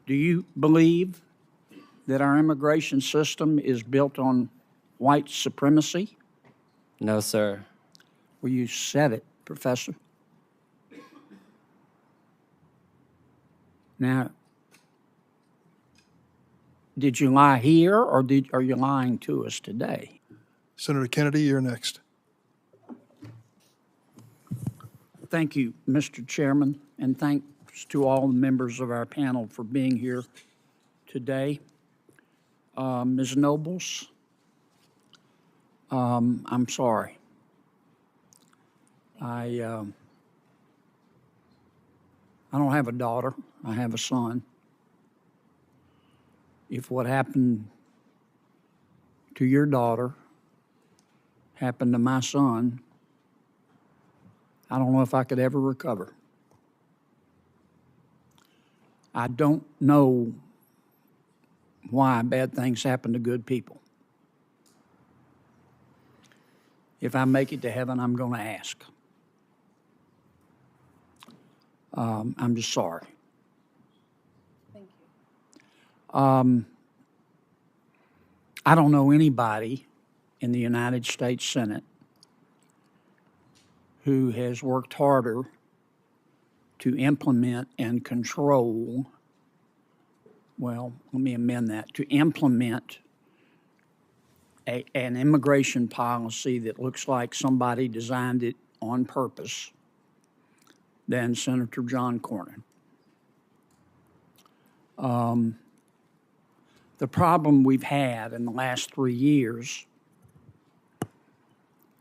Do you believe that our immigration system is built on white supremacy? No, sir. Well, you said it, Professor. Now, did you lie here, or are you lying to us today? Senator Kennedy, you're next. Thank you, Mr. Chairman, and thanks to all the members of our panel for being here today. Ms. Nobles, I'm sorry. I don't have a daughter. I have a son. If what happened to your daughter happened to my son, I don't know if I could ever recover. I don't know why bad things happen to good people. If I make it to heaven, I'm going to ask. I'm just sorry. Thank you. I don't know anybody in the United States Senate who has worked harder to implement and control, well, let me amend that, to implement an immigration policy that looks like somebody designed it on purpose than Senator John Cornyn. The problem we've had in the last 3 years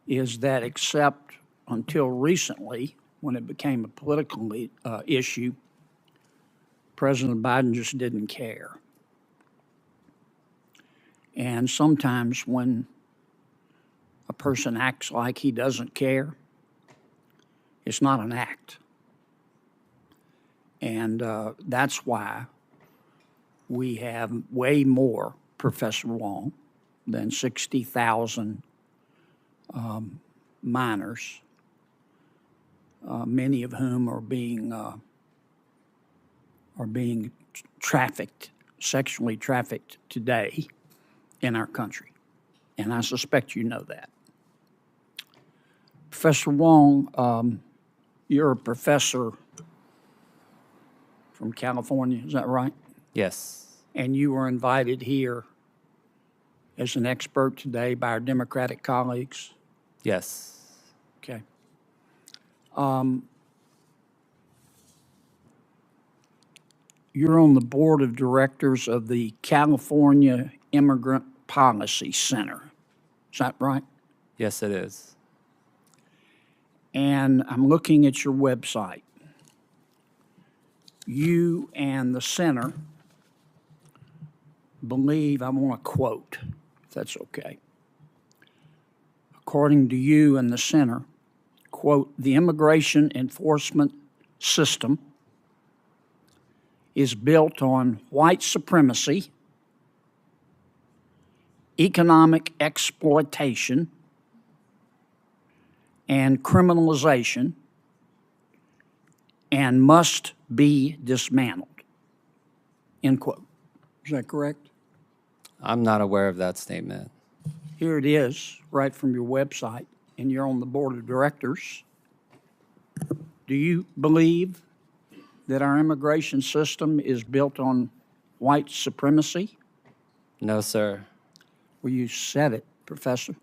is that except until recently, when it became a political issue, President Biden just didn't care. And sometimes when a person acts like he doesn't care, it's not an act. And that's why we have way more, Professor Wong, than 60,000 minors, many of whom are being trafficked, sexually trafficked today in our country. And I suspect you know that. Professor Wong, you're a professor from California, is that right? Yes. And you were invited here as an expert today by our Democratic colleagues? Yes. Okay. You're on the board of directors of the California Immigrant Policy Center. Is that right? Yes, it is. And I'm looking at your website. You and the center believe, I want to quote, if that's okay. According to you and the center, quote, the immigration enforcement system is built on white supremacy, economic exploitation, and criminalization, and must be dismantled, end quote. Is that correct? I'm not aware of that statement. Here it is, right from your website, and you're on the board of directors. Do you believe that our immigration system is built on white supremacy? No, sir. Well, you said it, Professor.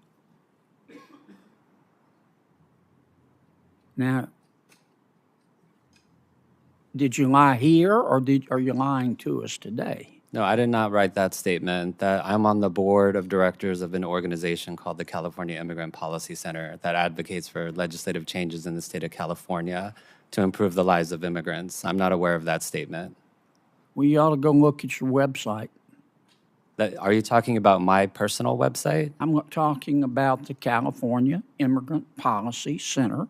Now, did you lie here, or are you lying to us today? No, I did not write that statement. That I'm on the board of directors of an organization called the California Immigrant Policy Center that advocates for legislative changes in the state of California to improve the lives of immigrants. I'm not aware of that statement. Well, you ought to go look at your website. Are you talking about my personal website? I'm talking about the California Immigrant Policy Center.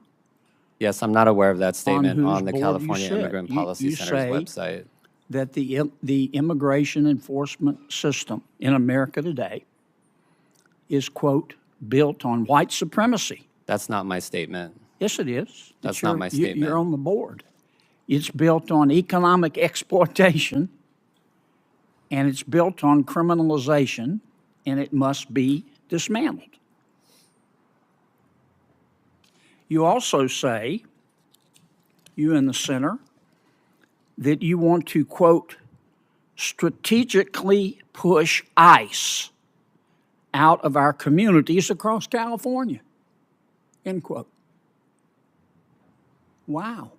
Yes, I'm not aware of that statement on the board California you Immigrant sit. Policy You Center's say website. that the immigration enforcement system in America today is, quote, built on white supremacy. That's not my statement. Yes, it is. That's not my statement. You're on the board. It's built on economic exploitation and it's built on criminalization, and it must be dismantled. You also say, you in the center, that you want to, quote, strategically push ICE out of our communities across California, end quote. Wow.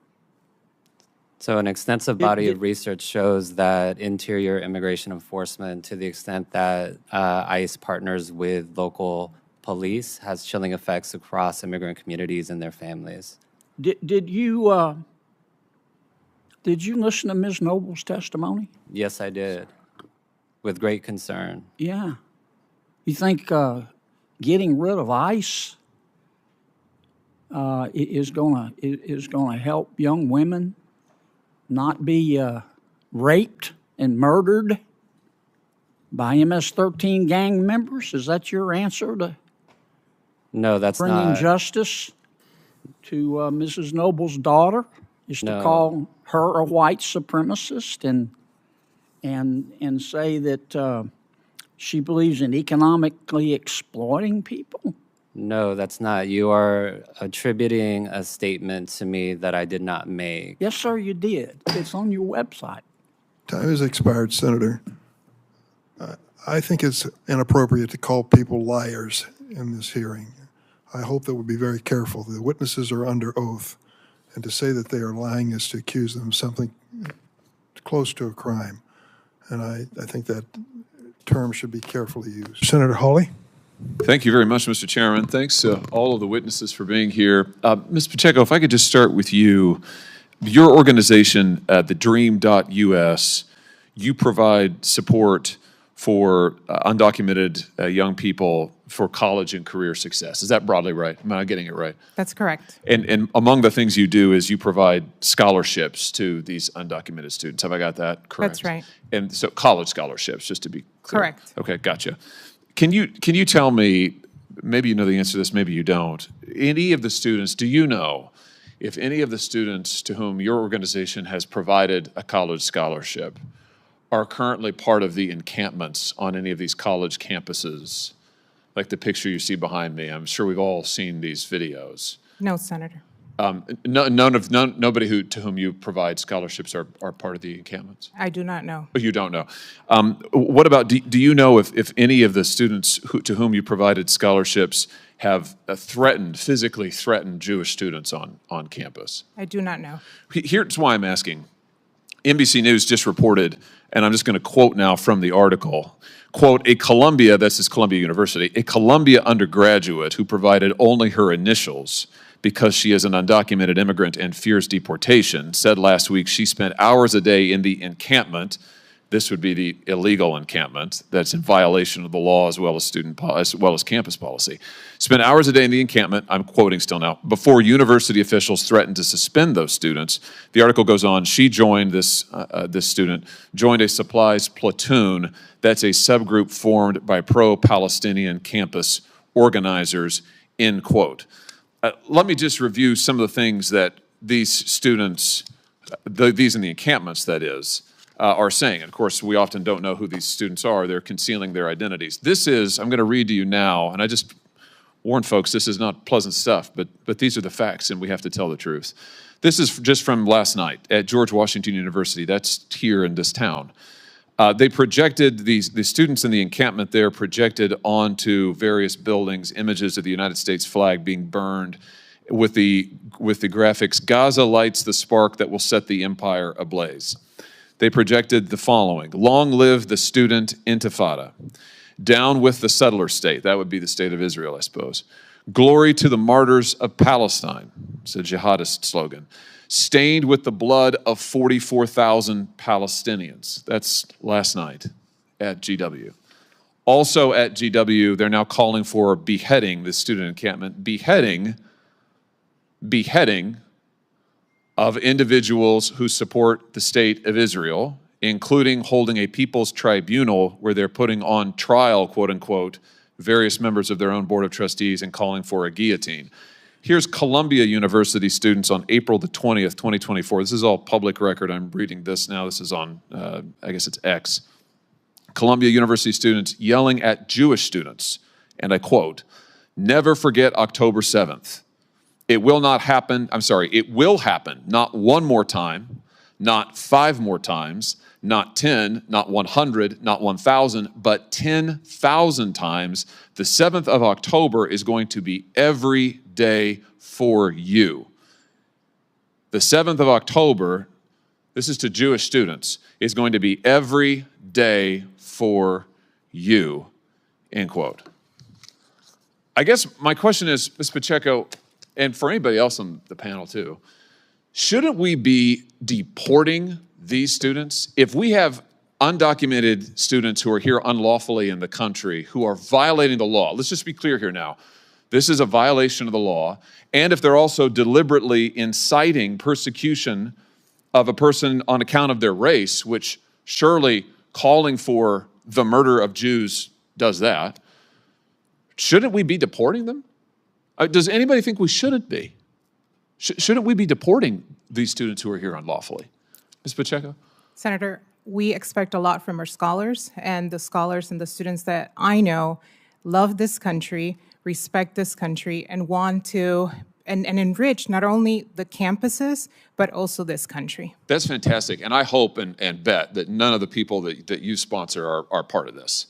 So an extensive body of research shows that interior immigration enforcement, to the extent that ICE partners with local police, has chilling effects across immigrant communities and their families. Did you listen to Ms. Noble's testimony? Yes, I did, with great concern. Yeah. You think getting rid of ICE is going to help young women not be raped and murdered by MS-13 gang members? Is that your answer to No, that's bringing not. justice to Mrs. Noble's daughter? Is to No. call her a white supremacist and say that she believes in economically exploiting people? No, that's not. You are attributing a statement to me that I did not make. Yes, sir, you did. It's on your website. Time has expired, Senator. I think it's inappropriate to call people liars in this hearing. I hope that we'll be very careful. The witnesses are under oath, and to say that they are lying is to accuse them of something close to a crime. And I think that term should be carefully used. Senator Hawley? Thank you very much, Mr. Chairman. Thanks to all of the witnesses for being here. Ms. Pacheco, if I could just start with you. Your organization, the Dream.us, you provide support for undocumented young people for college and career success. Is that broadly right? Am I getting it right? That's correct. And among the things you do is you provide scholarships to these undocumented students. Have I got that correct? That's right. And so college scholarships, just to be clear. Correct. Okay, gotcha. Can you tell me, maybe you know the answer to this, maybe you don't, any of the students, do you know if any of the students to whom your organization has provided a college scholarship are currently part of the encampments on any of these college campuses? Like the picture you see behind me, I'm sure we've all seen these videos. No, Senator. Nobody to whom you provide scholarships are part of the encampments? I do not know. You don't know. What about, do you know if any of the students to whom you provided scholarships have physically threatened Jewish students on campus? I do not know. Here's why I'm asking. NBC News just reported, and I'm just going to quote now from the article, quote, this is Columbia University, a Columbia undergraduate who provided only her initials because she is an undocumented immigrant and fears deportation, said last week she spent hours a day in the encampment. This would be the illegal encampment that's in violation of the law as well as campus policy. Spent hours a day in the encampment, I'm quoting still now, before university officials threatened to suspend those students. The article goes on, she joined, this student, joined a supplies platoon that's a subgroup formed by pro-Palestinian campus organizers, end quote. Let me just review some of the things that these students, these in the encampments, that is, are saying. And of course, we often don't know who these students are. They're concealing their identities. This is, I'm going to read to you now, and I just warn folks, this is not pleasant stuff, but these are the facts, and we have to tell the truth. This is just from last night at George Washington University. That's here in this town. They projected, the students in the encampment there projected onto various buildings images of the United States flag being burned with the graphics, Gaza lights the spark that will set the empire ablaze. They projected the following: long live the student intifada. Down with the settler state. That would be the state of Israel, I suppose. Glory to the martyrs of Palestine. It's a jihadist slogan. Stained with the blood of 44,000 Palestinians. That's last night at GW. Also at GW, they're now calling for beheading, the student encampment, beheading of individuals who support the state of Israel, including holding a people's tribunal where they're putting on trial, quote unquote, various members of their own board of trustees and calling for a guillotine. Here's Columbia University students on April the 20th, 2024. This is all public record. I'm reading this now. This is on, I guess it's X. Columbia University students yelling at Jewish students, and I quote, "Never forget October 7th. It will not happen, it will happen, not one more time, not 5 more times, not 10, not 100, not 1,000, but 10,000 times. The 7th of October is going to be every day for you." The 7th of October, this is to Jewish students, is going to be every day for you, end quote. I guess my question is, Ms. Pacheco, and for anybody else on the panel too, shouldn't we be deporting these students? If we have undocumented students who are here unlawfully in the country who are violating the law, let's just be clear here now. This is a violation of the law. And if they're also deliberately inciting persecution of a person on account of their race, which surely calling for the murder of Jews does that, shouldn't we be deporting them? Does anybody think we shouldn't be? Shouldn't we be deporting these students who are here unlawfully? Ms. Pacheco? Senator, we expect a lot from our scholars, and the scholars and the students that I know love this country, respect this country, and want to and enrich not only the campuses, but also this country. That's fantastic. And I hope and bet that none of the people that you sponsor are part of this.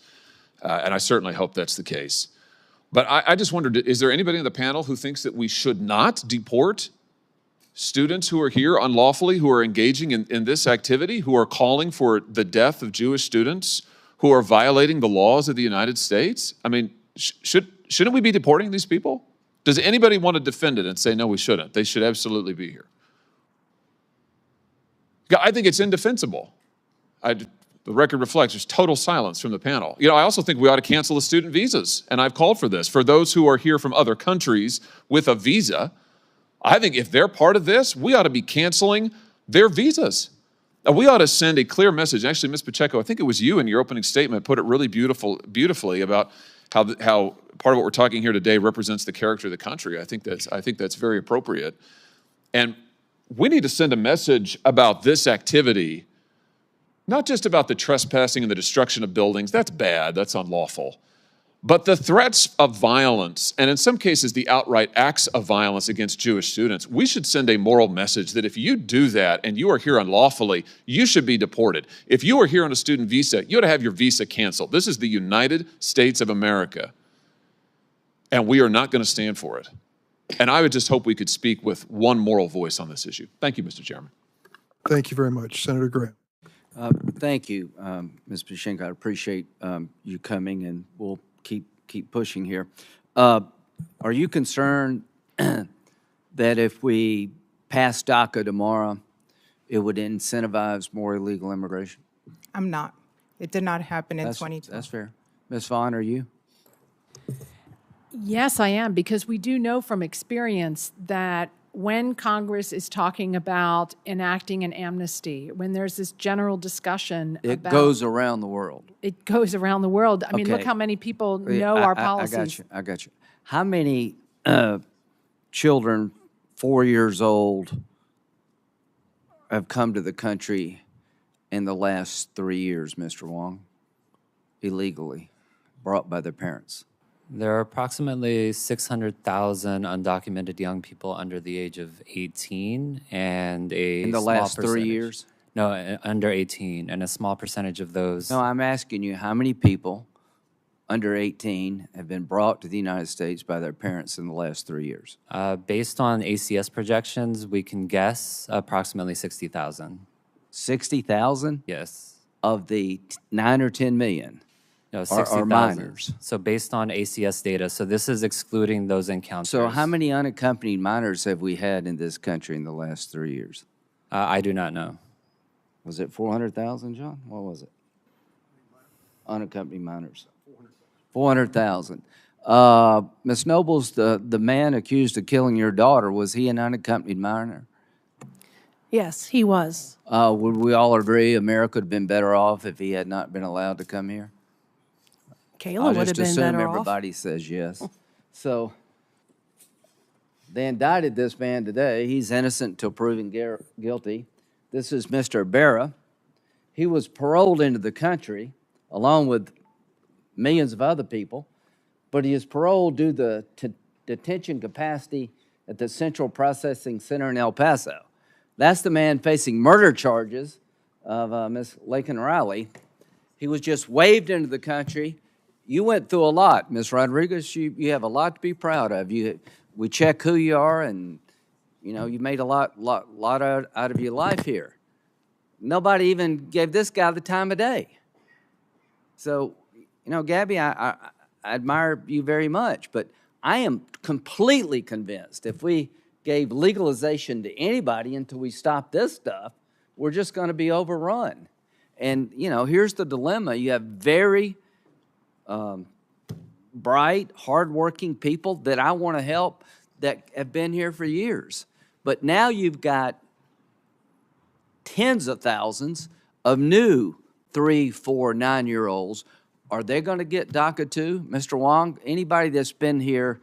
And I certainly hope that's the case. But I just wondered, is there anybody on the panel who thinks that we should not deport students who are here unlawfully, who are engaging in this activity, who are calling for the death of Jewish students, who are violating the laws of the United States? I mean, shouldn't we be deporting these people? Does anybody want to defend it and say, no, we shouldn't? They should absolutely be here. I think it's indefensible. The record reflects there's total silence from the panel. You know, I also think we ought to cancel the student visas, and I've called for this. For those who are here from other countries with a visa, I think if they're part of this, we ought to be canceling their visas. We ought to send a clear message. Actually, Ms. Pacheco, I think it was you in your opening statement put it really beautifully about how part of what we're talking here today represents the character of the country. I think that's very appropriate. And we need to send a message about this activity, not just about the trespassing and the destruction of buildings. That's bad, that's unlawful. But the threats of violence, and in some cases the outright acts of violence against Jewish students, we should send a moral message that if you do that and you are here unlawfully, you should be deported. If you are here on a student visa, you ought to have your visa canceled. This is the United States of America, and we are not going to stand for it. And I would just hope we could speak with one moral voice on this issue. Thank you, Mr. Chairman. Thank you very much. Senator Grant. Thank you, Ms. Pacheco. I appreciate you coming, and we'll keep pushing here. Are you concerned that if we pass DACA tomorrow, it would incentivize more illegal immigration? I'm not. It did not happen in 2012. That's fair. Ms. Vaughn, are you? Yes, I am, because we do know from experience that when Congress is talking about enacting an amnesty, when there's this general discussion It goes around the world. It goes around the world. I mean, look Okay. how many people know our policies. I got you. How many children 4 years old have come to the country in the last 3 years, Mr. Wong, illegally, brought by their parents? There are approximately 600,000 undocumented young people under the age of 18, and In the last 3 years? No, under 18, and a small percentage of those. No, I'm asking you, how many people under 18 have been brought to the United States by their parents in the last 3 years? Based on ACS projections, we can guess approximately 60,000. 60,000 Yes. of the 9 or 10 million No, are 60,000. minors. So based on ACS data, so this is excluding those encounters. So how many unaccompanied minors have we had in this country in the last 3 years? I do not know. Was it 400,000, John? What was it? Unaccompanied minors. 400,000. Ms. Nobles, the man accused of killing your daughter, was he an unaccompanied minor? Yes, he was. Would we all agree America would have been better off if he had not been allowed to come here? Kayla I'll would have just been assume better off. everybody says yes. So they indicted this man today. He's innocent until proven guilty. This is Mr. Barra. He was paroled into the country along with millions of other people, but he is paroled due to detention capacity at the Central Processing Center in El Paso. That's the man facing murder charges of Ms. Laken Riley. He was just waved into the country. You went through a lot, Ms. Rodriguez. You have a lot to be proud of. We check who you are, and you know you made a lot out of your life here. Nobody even gave this guy the time of day. So, you know, Gabby, I admire you very much, but I am completely convinced if we gave legalization to anybody until we stop this stuff, we're just going to be overrun. And, you know, here's the dilemma. You have very bright, hardworking people that I want to help that have been here for years. But now you've got tens of thousands of new 3, 4, 9-year-olds. Are they going to get DACA too? Mr. Wong, anybody that's been here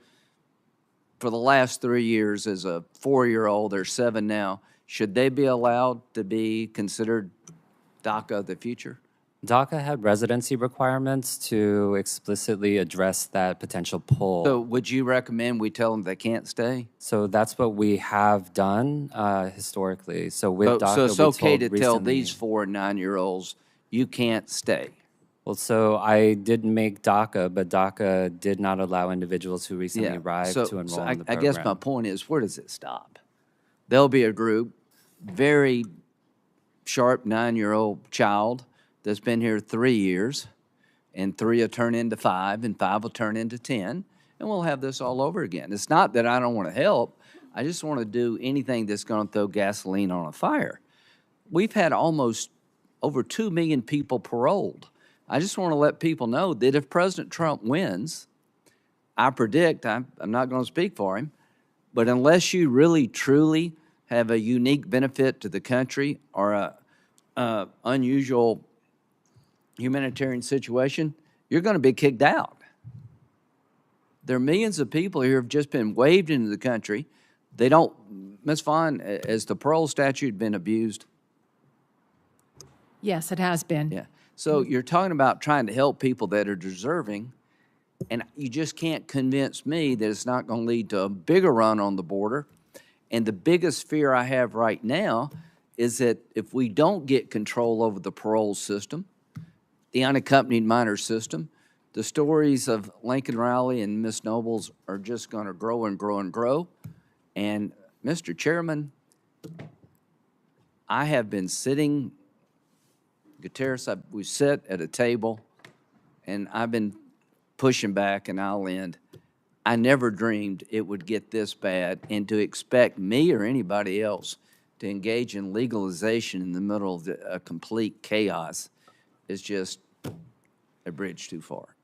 for the last 3 years as a 4-year-old, or 7 now, should they be allowed to be considered DACA of the future? DACA had residency requirements to explicitly address that potential pull. So would you recommend we tell them they can't stay? So that's what we have done historically. So with DACA, So it's we okay told to tell recently- these 4 and 9-year-olds, you can't stay? Well, so I didn't make DACA, but DACA did not allow individuals who recently arrived to enroll in the I program. guess my point is, where does it stop? There'll be a group, very sharp 9-year-old child that's been here 3 years, and 3 will turn into 5, and 5 will turn into 10, and we'll have this all over again. It's not that I don't want to help. I just want to do anything that's going to throw gasoline on a fire. We've had almost over 2 million people paroled. I just want to let people know that if President Trump wins, I predict, I'm not going to speak for him, but unless you really, truly have a unique benefit to the country or a unusual humanitarian situation, you're going to be kicked out. There are millions of people here who have just been waved into the country. They don't, Ms. Vaughn, has the parole statute been abused? Yes, it has been. Yeah. So you're talking about trying to help people that are deserving, and you just can't convince me that it's not going to lead to a bigger run on the border. And the biggest fear I have right now is that if we don't get control over the parole system, the unaccompanied minor system, the stories of Lincoln Riley and Miss Nobles are just going to grow and grow and grow. And Mr. Chairman, I have been sitting, Gutierrez, we sit at a table, and I've been pushing back, and I'll end. I never dreamed it would get this bad, and to expect me or anybody else to engage in legalization in the middle of a complete chaos is just a bridge too far.